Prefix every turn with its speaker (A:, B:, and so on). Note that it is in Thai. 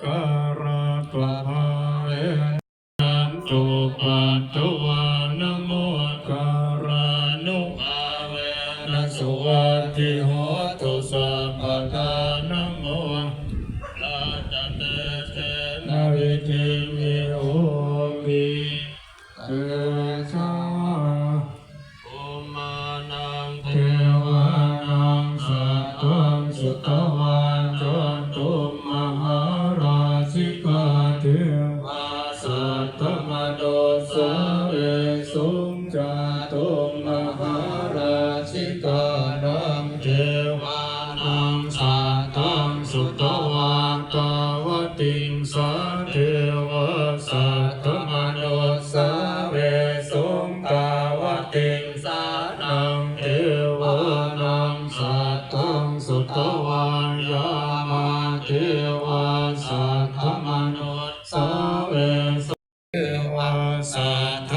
A: การะตวะภาเวนันตุปัตตวานะโมการะนุภาเวนะสุวัตติโหตุสัพพะทานะโมลาจเตเสนาวิธิมิโอมิเตชะภูมานังเทวานังสัตตังสุตวันจันตุมหาราชิกาเทวาสัตตมโนสาเวสุงจาตุมหาราชิกานังเทวานังสัตตังสุตวันตาวติงสันเทวาสัตตมโนสาเวสุงตาวติงสานังเทวานังสัตตังสุตวันยามาเทวาสัตตมโนสาเวสุเทวาสัตต